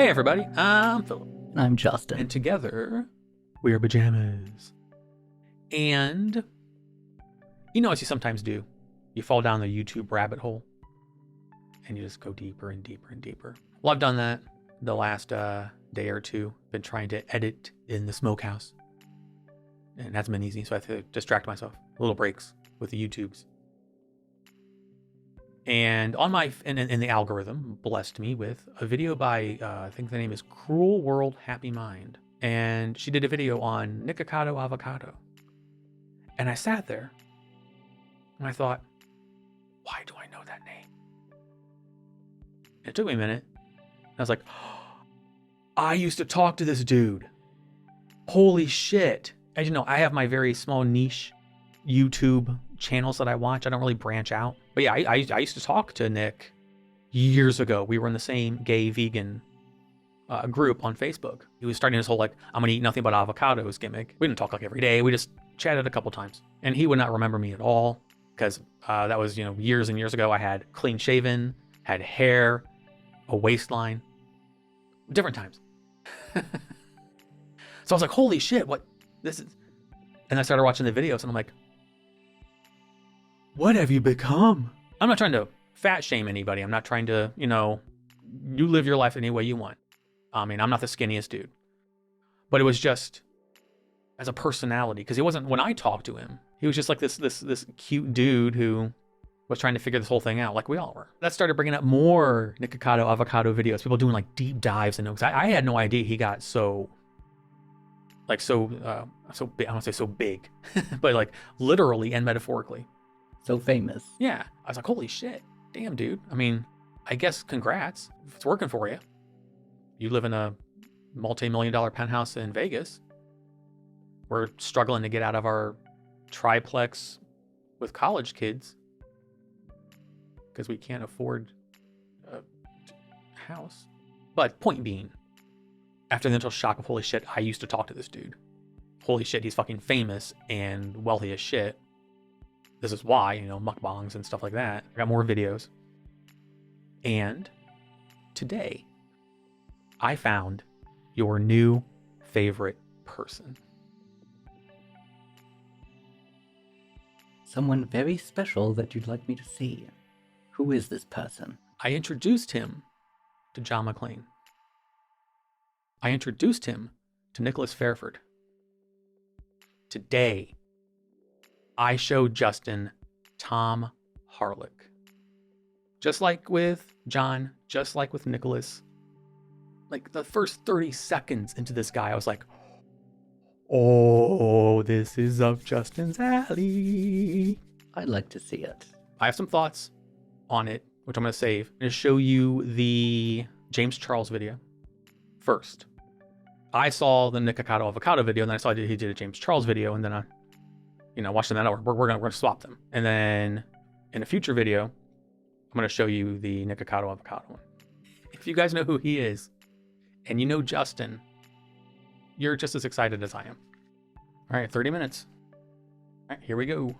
Hey everybody, I'm Phillip. I'm Justin. And together, we are pajamas. And, you know as you sometimes do, you fall down the YouTube rabbit hole, and you just go deeper and deeper and deeper. Well, I've done that the last day or two. Been trying to edit in the smokehouse. And that's been easy, so I have to distract myself. Little breaks with the YouTubes. And on my, and the algorithm blessed me with a video by, I think the name is Cruel World Happy Mind. And she did a video on Nikocado avocado. And I sat there and I thought, why do I know that name? And it took me a minute. And I was like, oh, I used to talk to this dude. Holy shit. As you know, I have my very small niche YouTube channels that I watch. I don't really branch out. But yeah, I used to talk to Nick years ago. We were in the same gay vegan group on Facebook. He was starting his whole, like, I'm going to eat nothing but avocados gimmick. We didn't talk like every day. We just chatted a couple times. And he would not remember me at all because that was, you know, years and years ago. I had clean shaven, had hair, a waistline. Different times. So I was like, holy shit, what this is. And I started watching the videos and I'm like, what have you become? I'm not trying to fat shame anybody. I'm not trying to, you know, you live your life any way you want. I mean, I'm not the skinniest dude. But it was just as a personality, because he wasn't, when I talked to him, he was just like this cute dude who was trying to figure this whole thing out, like we all were. That started bringing up more Nikocado avocado videos, people doing like deep dives into it. Because I had no idea he got so big. I don't say so big, but like literally and metaphorically. So famous. Yeah. I was like, holy shit. Damn, dude. I mean, I guess congrats. If it's working for you. You live in a multi-million-dollar penthouse in Vegas. We're struggling to get out of our triplex with college kids because we can't afford a house. But point being, after the initial shock of holy shit, I used to talk to this dude. Holy shit, he's fucking famous and wealthy as shit. This is why, you know, mukbangs and stuff like that. I got more videos. And today, I found your new favorite person. Someone very special that you'd like me to see. Who is this person? I introduced him to John McClane. I introduced him to Nicholas Fairford. Today, I showed Justin Tom Harlock. Just like with John, just like with Nicholas, like the first 30 seconds into this guy, I was like, oh, this is up Justin's alley. I'd like to see it. I have some thoughts on it, which I'm going to save. I'm going to show you the James Charles video first. I saw the Nikocado avocado video, and then I saw he did a James Charles video, and then I watch them that out. We're gonna swap them. And then in a future video, I'm gonna show you the Nikocado avocado one. If you guys know who he is, and you know Justin, you're just as excited as I am. All right, 30 minutes. All right, here we go.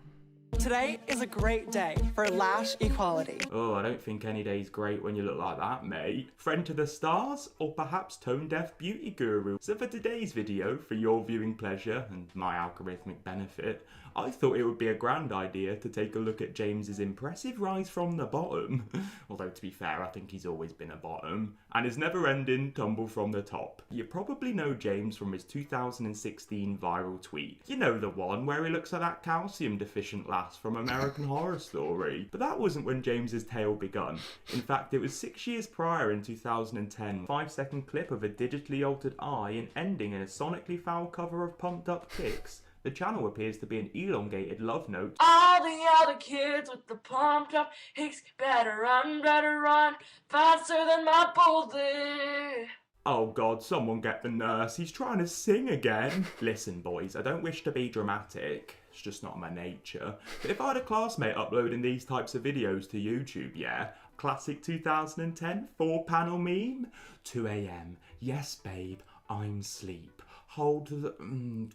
Today is a great day for lash equality. Oh, I don't think any day's great when you look like that, mate. Friend to the stars, or perhaps tone-deaf beauty guru. So for today's video, for your viewing pleasure and my algorithmic benefit, I thought it would be a grand idea to take a look at James's impressive rise from the bottom. Although to be fair, I think he's always been a bottom. And his never-ending tumble from the top. You probably know James from his 2016 viral tweet. You know, the one where he looks like that calcium-deficient lass from American Horror Story. But that wasn't when James's tale begun. In fact, it was 6 years prior in 2010. 5-second clip of a digitally altered eye and ending in a sonically foul cover of Pumped Up Kicks. The channel appears to be an elongated love note. All the other kids with the pumped up hicks better run, faster than my bullet. Oh god, someone get the nurse, he's trying to sing again. Listen boys, I don't wish to be dramatic, it's just not my nature. But if I had a classmate uploading these types of videos to YouTube, yeah? Classic 2010 4-panel meme? 2 AM, yes babe, I'm sleep. Hold the...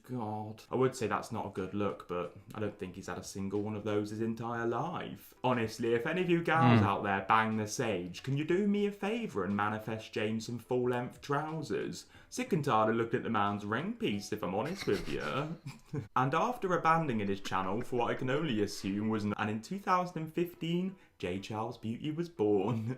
God. I would say that's not a good look, but I don't think he's had a single one of those his entire life. Honestly, if any of you gals out there bang the sage, can you do me a favour and manifest James some full-length trousers? Sick and tired of looking at the man's ring piece, if I'm honest with you. And after abandoning his channel for what I can only assume was... And in 2015, J. Charles Beauty was born.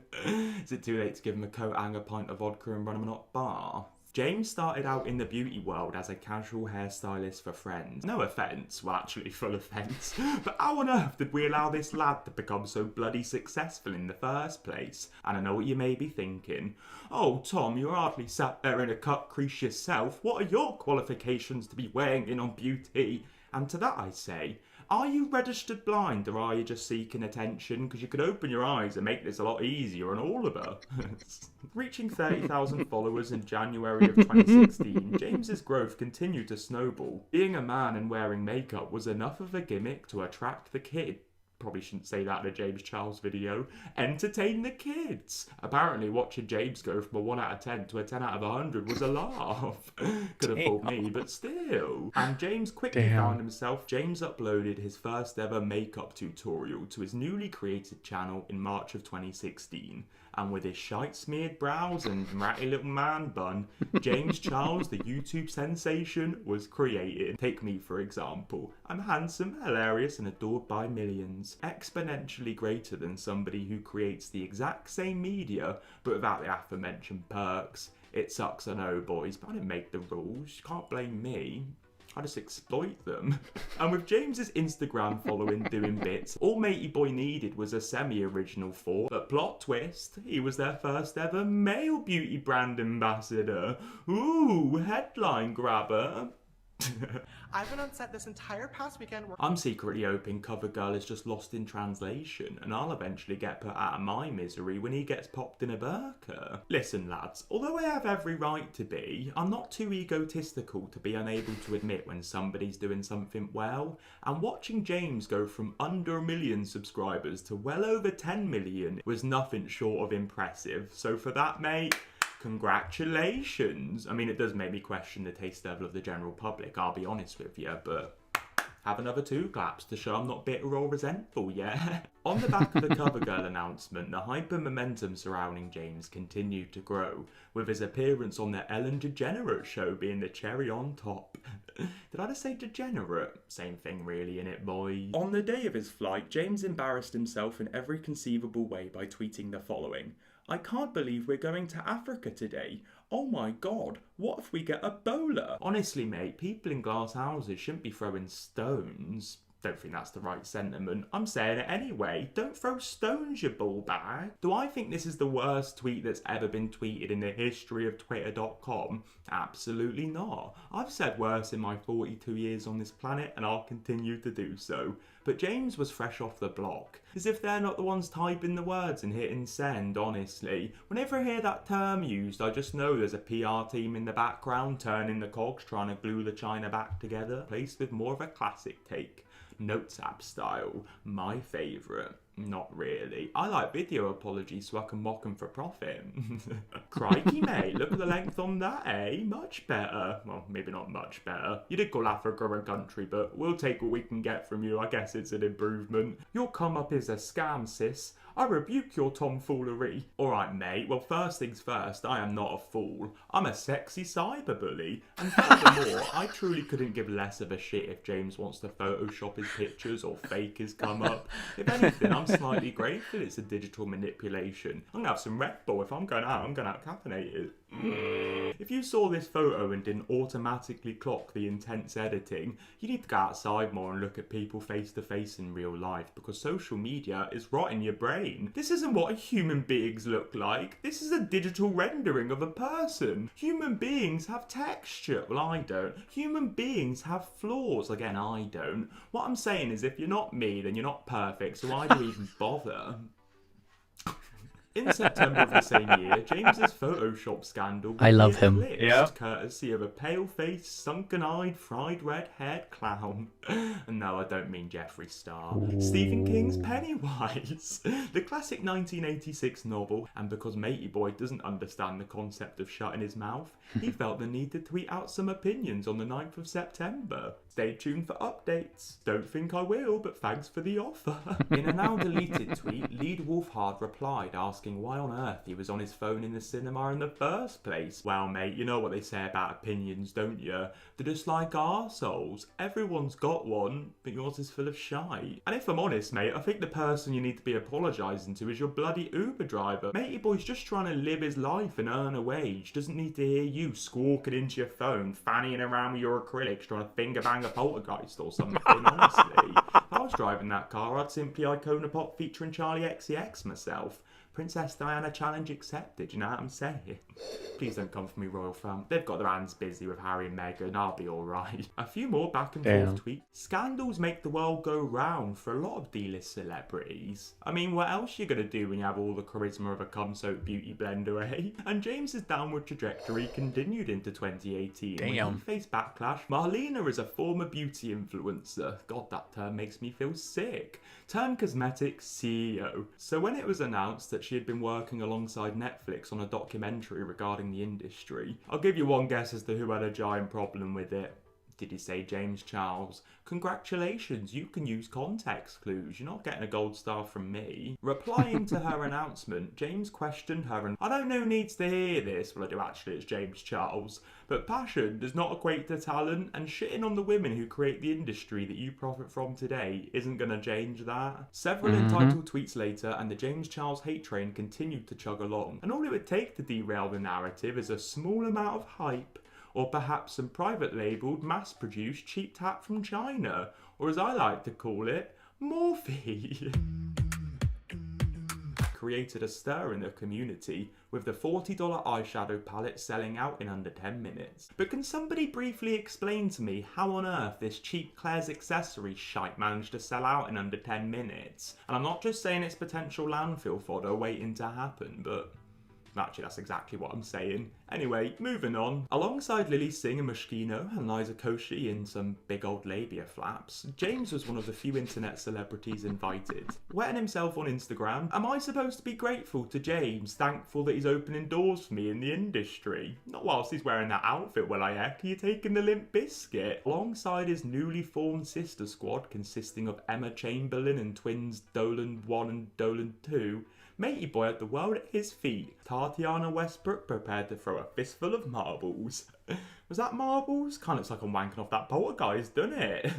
Is it too late to give him a coat hanger, pint of vodka and run him a hot bar? James started out in the beauty world as a casual hairstylist for friends. No offence, well actually full offence, but how on earth did we allow this lad to become so bloody successful in the first place? And I know what you may be thinking. Oh Tom, you're hardly sat there in a cut crease yourself. What are your qualifications to be weighing in on beauty? And to that I say, are you registered blind or are you just seeking attention? Because you could open your eyes and make this a lot easier on all of us. Reaching 30,000 followers in January of 2016, James's growth continued to snowball. Being a man and wearing makeup was enough of a gimmick to attract the kid. Probably shouldn't say that in a James Charles video. Entertain the kids. Apparently watching James go from a 1 out of 10 to a 10 out of 100 was a laugh. Could have fooled me, but still. And James quickly found himself. James uploaded his first ever makeup tutorial to his newly created channel in March of 2016. And with his shite smeared brows and ratty little man bun, James Charles, the YouTube sensation, was created. Take me for example. I'm handsome, hilarious and adored by millions. Exponentially greater than somebody who creates the exact same media but without the aforementioned perks. It sucks, I know boys, but I didn't make the rules. You can't blame me. I just exploit them. And with James's Instagram following doing bits, all Matey Boy needed was a semi-original thought. But plot twist, he was their first ever male beauty brand ambassador. Ooh, headline grabber. I've been on set this entire past weekend. I'm secretly hoping CoverGirl is just lost in translation and I'll eventually get put out of my misery when he gets popped in a burqa. Listen lads, although I have every right to be, I'm not too egotistical to be unable to admit when somebody's doing something well, and watching James go from under 1 million subscribers to well over 10 million was nothing short of impressive. So for that mate, congratulations. I mean, it does make me question the taste level of the general public, I'll be honest with you, but have another 2 claps to show I'm not bitter or resentful, yeah? On the back of the CoverGirl announcement, the hyper momentum surrounding James continued to grow, with his appearance on the Ellen DeGenerate show being the cherry on top. Did I just say degenerate? Same thing really, innit, boy? On the day of his flight, James embarrassed himself in every conceivable way by tweeting the following. I can't believe we're going to Africa today. Oh my god, what if we get Ebola? Honestly, mate, people in glass houses shouldn't be throwing stones. Don't think that's the right sentiment. I'm saying it anyway. Don't throw stones, you ball bag. Do I think this is the worst tweet that's ever been tweeted in the history of Twitter.com? Absolutely not. I've said worse in my 42 years on this planet and I'll continue to do so. But James was fresh off the block. As if they're not the ones typing the words and hitting send, honestly. Whenever I hear that term used, I just know there's a PR team in the background turning the cogs, trying to glue the china back together, placed with more of a classic take. Notes app style, my favourite. Not really. I like video apologies so I can mock them for profit. Crikey mate, look at the length on that, eh? Much better. Well, maybe not much better. You did call Africa a country, but we'll take what we can get from you. I guess it's an improvement. Your come up is a scam, sis. I rebuke your tomfoolery. Alright mate, well first things first, I am not a fool. I'm a sexy cyberbully. And furthermore, I truly couldn't give less of a shit if James wants to Photoshop his pictures or fake his come up. If anything, I'm slightly grateful it's a digital manipulation. I'm gonna have some Red Bull. If I'm going out, I'm going out caffeinated. If you saw this photo and didn't automatically clock the intense editing, you need to go outside more and look at people face to face in real life, because social media is rotting your brain. This isn't what human beings look like. This is a digital rendering of a person. Human beings have texture. Well, I don't. Human beings have flaws. Again, I don't. What I'm saying is if you're not me, then you're not perfect, so why do you even bother? In September of the same year, James's Photoshop scandal I love him. eclipsed, courtesy of a pale-faced, sunken-eyed, fried red-haired clown. And no, I don't mean Jeffree Star. Stephen King's Pennywise, the classic 1986 novel, and because Matey Boy doesn't understand the concept of shutting his mouth, he felt the need to tweet out some opinions on the 9th of September. Stay tuned for updates. Don't think I will, but thanks for the offer. In a now deleted tweet, Lead Wolfhard replied asking why on earth he was on his phone in the cinema in the first place. Well mate, you know what they say about opinions, don't you? They're just like arseholes. Everyone's got one, but yours is full of shite. And if I'm honest mate, I think the person you need to be apologising to is your bloody Uber driver. Matey Boy's just trying to live his life and earn a wage. Doesn't need to hear you squawking into your phone, fannying around with your acrylics, trying to finger bang a poltergeist or something, honestly. If I was driving that car, I'd simply Icona Pop featuring Charlie XCX myself. Princess Diana challenge accepted, you know what I'm saying? Please don't come for me, royal fam. They've got their hands busy with Harry and Meghan, I'll be alright. A few more back and forth tweets. Scandals make the world go round for a lot of D-list celebrities. I mean, what else you gonna do when you have all the charisma of a cum-soaked beauty blender, eh? And James's downward trajectory continued into 2018 when he faced backlash. Marlena is a former beauty influencer. God, that term makes me feel sick. Turned cosmetics CEO. So when it was announced that she had been working alongside Netflix on a documentary regarding the industry, I'll give you one guess as to who had a giant problem with it. Did he say James Charles? Congratulations, you can use context clues. You're not getting a gold star from me. Replying to her announcement, James questioned her and I don't know who needs to hear this. Well, I do actually, it's James Charles. But passion does not equate to talent, and shitting on the women who create the industry that you profit from today isn't going to change that. Several entitled tweets later, and the James Charles hate train continued to chug along. And all it would take to derail the narrative is a small amount of hype, or perhaps some private labelled, mass-produced cheap tap from China, or as I like to call it, Morphe. Created a stir in the community, with the $40 eyeshadow palette selling out in under 10 minutes. But can somebody briefly explain to me how on earth this cheap Claire's accessory shite managed to sell out in under 10 minutes? And I'm not just saying it's potential landfill fodder waiting to happen, but actually, that's exactly what I'm saying. Anyway, moving on. Alongside Lily Singh and Moschino and Liza Koshy in some big old labia flaps, James was one of the few internet celebrities invited. Wetting himself on Instagram, am I supposed to be grateful to James, thankful that he's opening doors for me in the industry? Not whilst he's wearing that outfit, will I heck? Are you taking the Limp Bizkit? Alongside his newly formed sister squad consisting of Emma Chamberlain and twins Dolan 1 and Dolan 2, Matey Boy had the world at his feet. Tatiana Westbrook prepared to throw a fistful of marbles. Was that marbles? Kinda looks like I'm wanking off that poltergeist, doesn't it?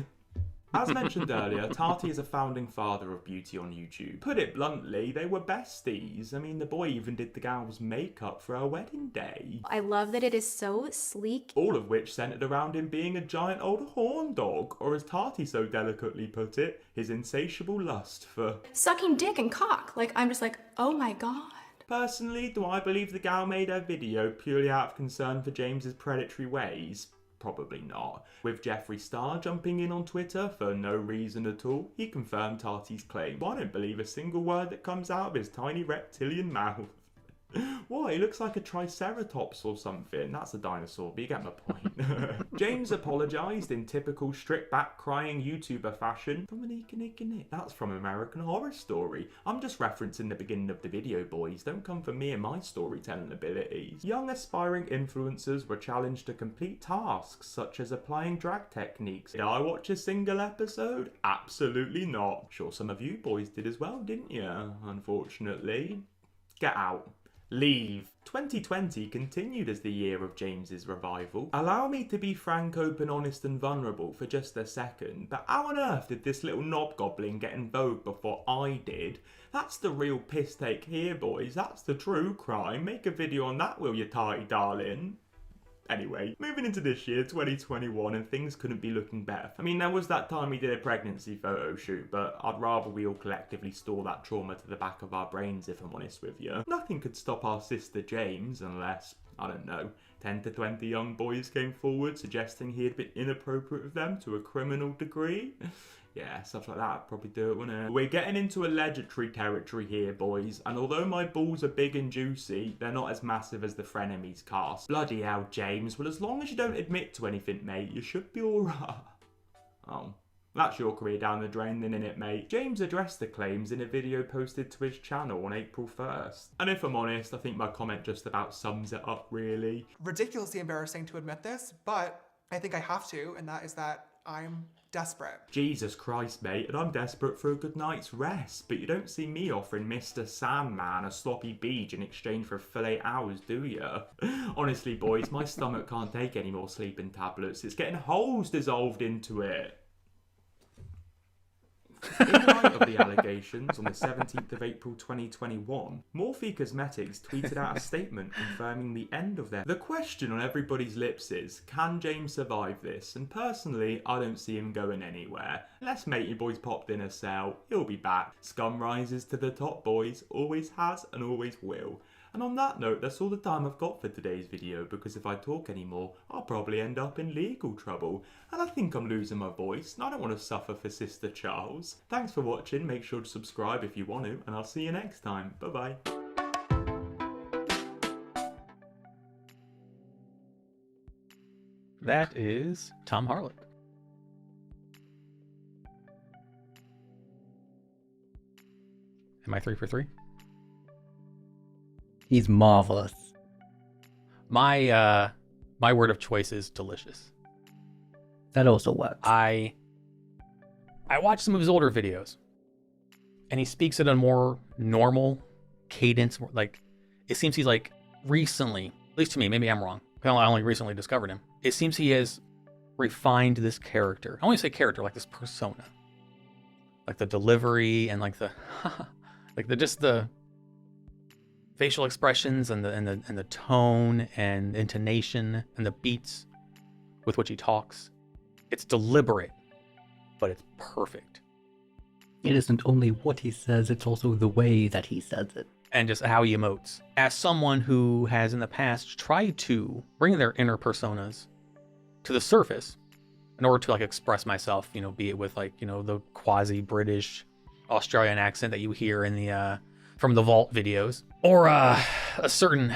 As mentioned earlier, Tati is a founding father of beauty on YouTube. Put it bluntly, they were besties. I mean, the boy even did the gal's makeup for her wedding day. I love that it is so sleek. All of which centred around him being a giant old horn dog, or as Tati so delicately put it, his insatiable lust for Sucking dick and cock. Like, I'm just like, oh my god. Personally, do I believe the gal made her video purely out of concern for James's predatory ways? Probably not. With Jeffree Star jumping in on Twitter for no reason at all, he confirmed Tati's claim. I don't believe a single word that comes out of his tiny reptilian mouth. What, he looks like a triceratops or something. That's a dinosaur, but you get my point. James apologised in typical stripped-back crying YouTuber fashion. That's from American Horror Story. I'm just referencing the beginning of the video, boys. Don't come for me and my storytelling abilities. Young aspiring influencers were challenged to complete tasks such as applying drag techniques. Did I watch a single episode? Absolutely not. Sure some of you boys did as well, didn't you? Unfortunately. Get out. Leave. 2020 continued as the year of James's revival. Allow me to be frank, open, honest and vulnerable for just a second, but how on earth did this little knob goblin get in vogue before I did? That's the real piss take here, boys. That's the true crime. Make a video on that, will you, Tarty darling? Anyway, moving into this year, 2021, and things couldn't be looking better. I mean, there was that time we did a pregnancy photo shoot, but I'd rather we all collectively store that trauma to the back of our brains, if I'm honest with you. Nothing could stop our sister James, unless I don't know, 10 to 20 young boys came forward suggesting he had been inappropriate with them to a criminal degree. Yeah, stuff like that would probably do it, wouldn't it? We're getting into allegatory territory here, boys, and although my balls are big and juicy, they're not as massive as the frenemies cast. Bloody hell, James. Well, as long as you don't admit to anything, mate, you should be alright. Oh. That's your career down the drain then, innit, mate? James addressed the claims in a video posted to his channel on April 1st. And if I'm honest, I think my comment just about sums it up, really. Ridiculously embarrassing to admit this, but I think I have to, and that is that I'm desperate. Jesus Christ, mate, and I'm desperate for a good night's rest, but you don't see me offering Mr. Sandman a sloppy beach in exchange for filet hours, do ya? Honestly, boys, my stomach can't take any more sleeping tablets. It's getting holes dissolved into it. In light of the allegations, on the 17th of April 2021, Morphe Cosmetics tweeted out a statement confirming the end of their... The question on everybody's lips is, can James survive this? And personally, I don't see him going anywhere. Unless matey boy's popped in a cell, he'll be back. Scum rises to the top, boys. Always has and always will. And on that note, that's all the time I've got for today's video, because if I talk anymore, I'll probably end up in legal trouble. And I think I'm losing my voice, and I don't want to suffer for Sister Charles. Thanks for watching, make sure to subscribe if you want to, and I'll see you next time. Bye bye. That is Tom Harlock. Am I 3 for 3? He's marvelous. My word of choice is delicious. That also works. I watched some of his older videos, and he speaks at a more normal cadence. Like, it seems he's like recently, at least to me, maybe I'm wrong, I only recently discovered him. It seems he has refined this character. I only say character, like this persona, like the delivery and like the like the facial expressions and the tone and intonation and the beats with which he talks. It's deliberate, but it's perfect. It isn't only what he says, it's also the way that he says it. And just how he emotes. As someone who has in the past tried to bring their inner personas to the surface in order to like express myself, you know, be it with like, you know, the quasi-British Australian accent that you hear in the from the Vault videos, or a certain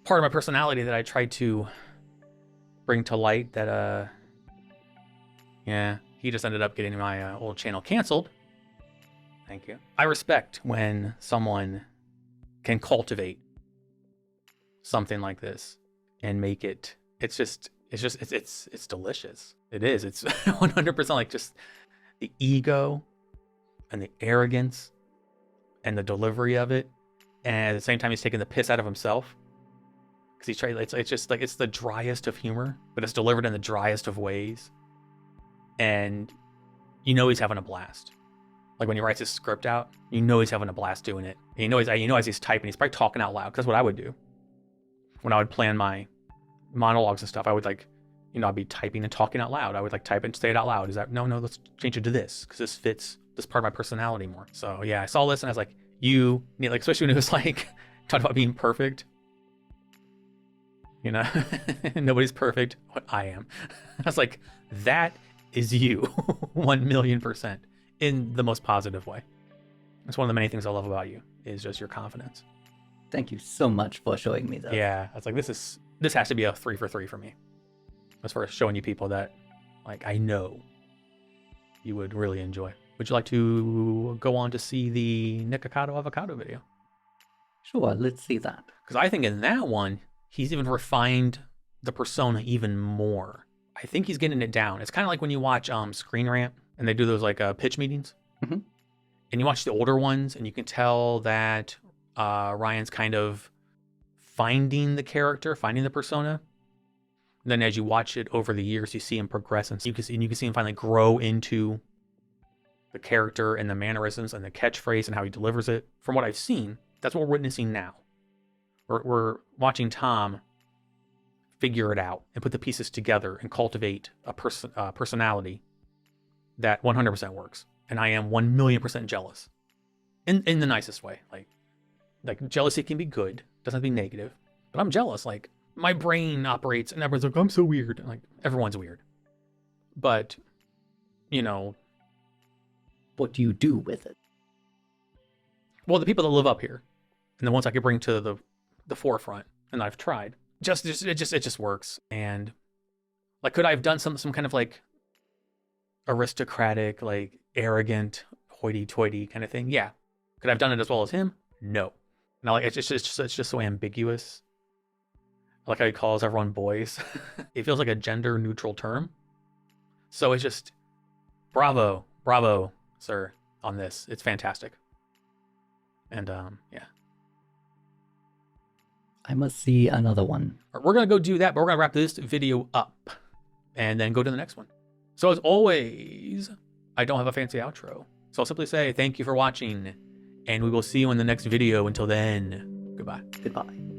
part of my personality that I tried to bring to light that yeah, he just ended up getting my old channel canceled. Thank you. I respect when someone can cultivate something like this and make it, it's delicious. It is. It's 100% like just the ego and the arrogance and the delivery of it, and at the same time he's taking the piss out of himself because he's trying. It's just like it's the driest of humor, but it's delivered in the driest of ways, and you know he's having a blast. Like when he writes his script out, you know he's having a blast doing it. And you know as he's typing, he's probably talking out loud. Because that's what I would do when I would plan my monologues and stuff. I would like, you know, I'd be typing and talking out loud. I would like type and say it out loud. Is that no? Let's change it to this because this fits this part of my personality more. So yeah, I saw this and I was like, you need, like, especially when it was like talking about being perfect. You know, nobody's perfect. What I am. I was like, that is you, 1,000,000% in the most positive way. That's one of the many things I love about you is just your confidence. Thank you so much for showing me that. Yeah, I was like, this has to be a 3 for 3 for me, as far as showing you people that, like, I know you would really enjoy. Would you like to go on to see the Nikocado Avocado video? Sure, let's see that. Because I think in that one, he's even refined the persona even more. I think he's getting it down. It's kind of like when you watch Screen Rant and they do those like pitch meetings. Mm-hmm. And you watch the older ones and you can tell that Ryan's kind of finding the character, finding the persona. And then as you watch it over the years, you see him progress, and you can see him finally grow into the character and the mannerisms and the catchphrase and how he delivers it. From what I've seen, that's what we're witnessing now. We're watching Tom figure it out and put the pieces together and cultivate a personality that 100% works. And I am 1,000,000% jealous, in the nicest way. Like jealousy can be good, doesn't have to be negative. But I'm jealous. Like, my brain operates and everyone's like, I'm so weird. And, like, everyone's weird. But, you know, What do you do with it? well, the people that live up here and the ones I could bring to the forefront, and I've tried, it just works. And like, could I have done some kind of like aristocratic, like arrogant, hoity-toity kind of thing? Yeah. Could I have done it as well as him? No. Now, like, it's just so ambiguous. Like how he calls everyone boys. It feels like a gender neutral term. So it's just bravo, sir, on this. It's fantastic. And yeah. I must see another one. We're gonna go do that, but we're gonna wrap this video up and then go to the next one. So as always, I don't have a fancy outro. So I'll simply say thank you for watching, and we will see you in the next video. Until then, goodbye. Goodbye.